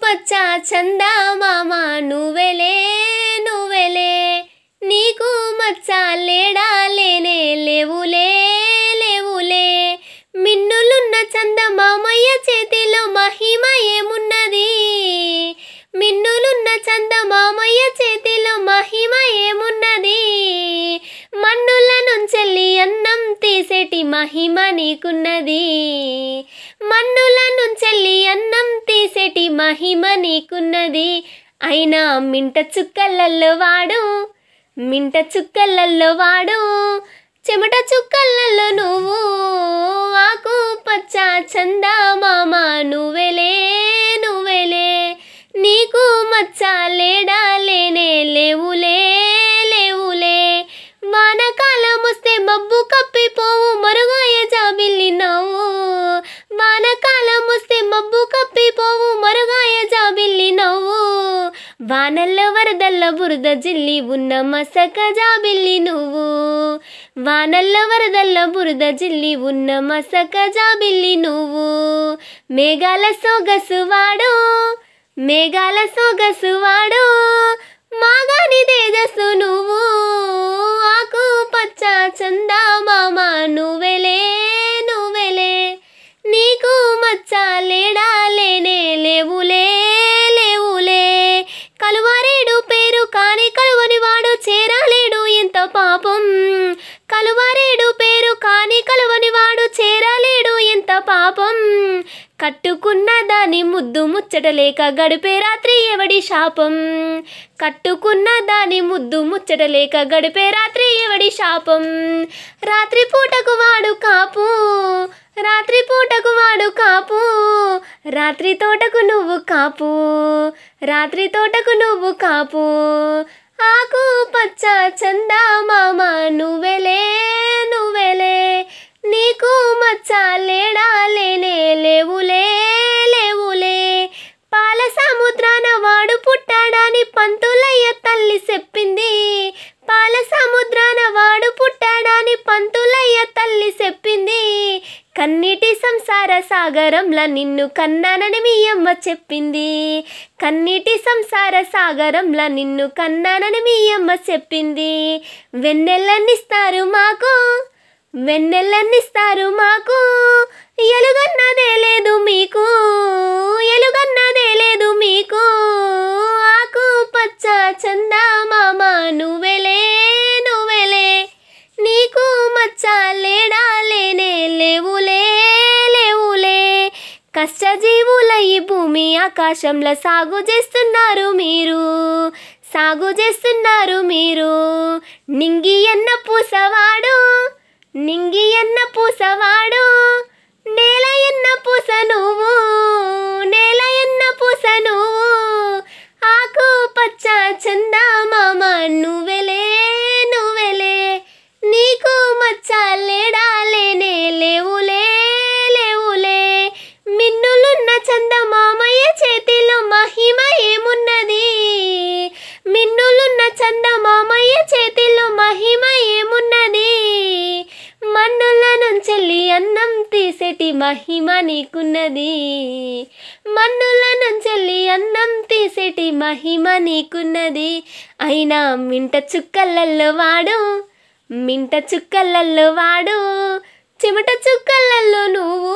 మచ్చ చందమామ నువ్వెలే నువ్వెలే నీకు మచ్చ లేడా లేనే లేవులే లేవులే మిన్నులున్న చందమామయ్య చేతిలో మహిమ ఏమున్నది మిన్నులున్న చందమామయ్య చేతిలో మహిమ ఏమున్నది మన్నుల నుంచెల్లి అన్నం తీసేటి మహిమ నీకున్నది మన్నుల నుంచెల్లి అన్నం తీసేటి మహిమ నీకున్నది అయినా మింట చుక్కలల్లో వాడు చెమట చుక్కలలో నువ్వు ఆకు పచ్చ చందమామ నువ్వెలే నువ్వెలే నీకు మచ్చ లేడా లేనే లేవులే లేవులే వానకాలం వస్తే మబ్బు కప్పిపోవు మరుగాయ జాబిల్లి నవ్వు వానకాలం వస్తే మబ్బు కప్పిపోవు మరుగాయ జాబిల్లి నవ్వు వానల్లో వరదల్లో బురద జిల్లి ఉన్న మసక జాబిల్లి నువ్వు వానల్లో వరదల్లో బురద జిల్లి ఉన్న మసక జాబిల్లి నువ్వు మేఘాల సొగసు వాడు మాగాని తేజస్సు నువ్వు ఆకు పచ్చ చందమామ నువ్వెలే నువ్వెలే నీకు మచ్చ లేడా లేనే లేవులే లేవులే కలువారేడు పేరు కాని కలువని వాడు చేరలేడు ఎంత పాపం కలువారేడు పేరు కాని కలువని వాడు చేరలేడు ఎంత పాపం కట్టుకున్న దాని ముద్దు ముచ్చటలేక గడిపే రాత్రి ఎవడి శాపం కట్టుకున్న దాని ముద్దు ముచ్చటలేక గడిపే రాత్రి ఎవడి శాపం రాత్రి పూటకు వాడు కాపు రాత్రి తోటకు నువ్వు కాపు ఆకు పచ్చ చందమామ నువ్వెలే నువ్వెలే నీకు మచ్చ లేడా లేనే లేవులే లేవులే పాల సముద్రాన వాడు పుట్టాడని పంతులయ్య తల్లి చెప్పింది పాల సముద్రాన వాడు పుట్టాడని పంతులయ్య తల్లి చెప్పింది కన్నీటి సంసార సాగరంలా నిన్ను కన్నానని మీ అమ్మ చెప్పింది కన్నీటి సంసార సాగరంలా నిన్ను కన్నానని మీ అమ్మ చెప్పింది వెన్నెలన్నిస్తారు మాకు ఎలుగన్నదే లేదు మీకు ఆకు పచ్చ చందమామ నువ్వెలే నువ్వెలే నీకు మచ్చ లేడా లేనే లేవులే లేవులే కష్టజీవుల ఈ భూమి ఆకాశంలో సాగు చేస్తున్నారు మీరు నింగి ఎన్న పూసవాడు నేల ఎన్న పూస నువ్వు ఆకు పచ్చ చందమామ నువ్వెలే నువ్వెలే నీకు మచ్చ లేడా లేనే లేవులే లేవులే మిన్నులున్న చందమామయ్య చేతిలో మహిమ ఏమున్నది మిన్నులున్న చందమామయ్య చేతిలో మహిమ ఏమున్నది మన్నుల నుంచెల్లి అన్నం తీసేటి మహిమ నీకున్నది మన్నుల నుంచెల్లి అన్నం తీసేటి మహిమ నీకున్నది అయినా మింట చుక్కలల్లో వాడు చెమట చుక్కలలో నువ్వు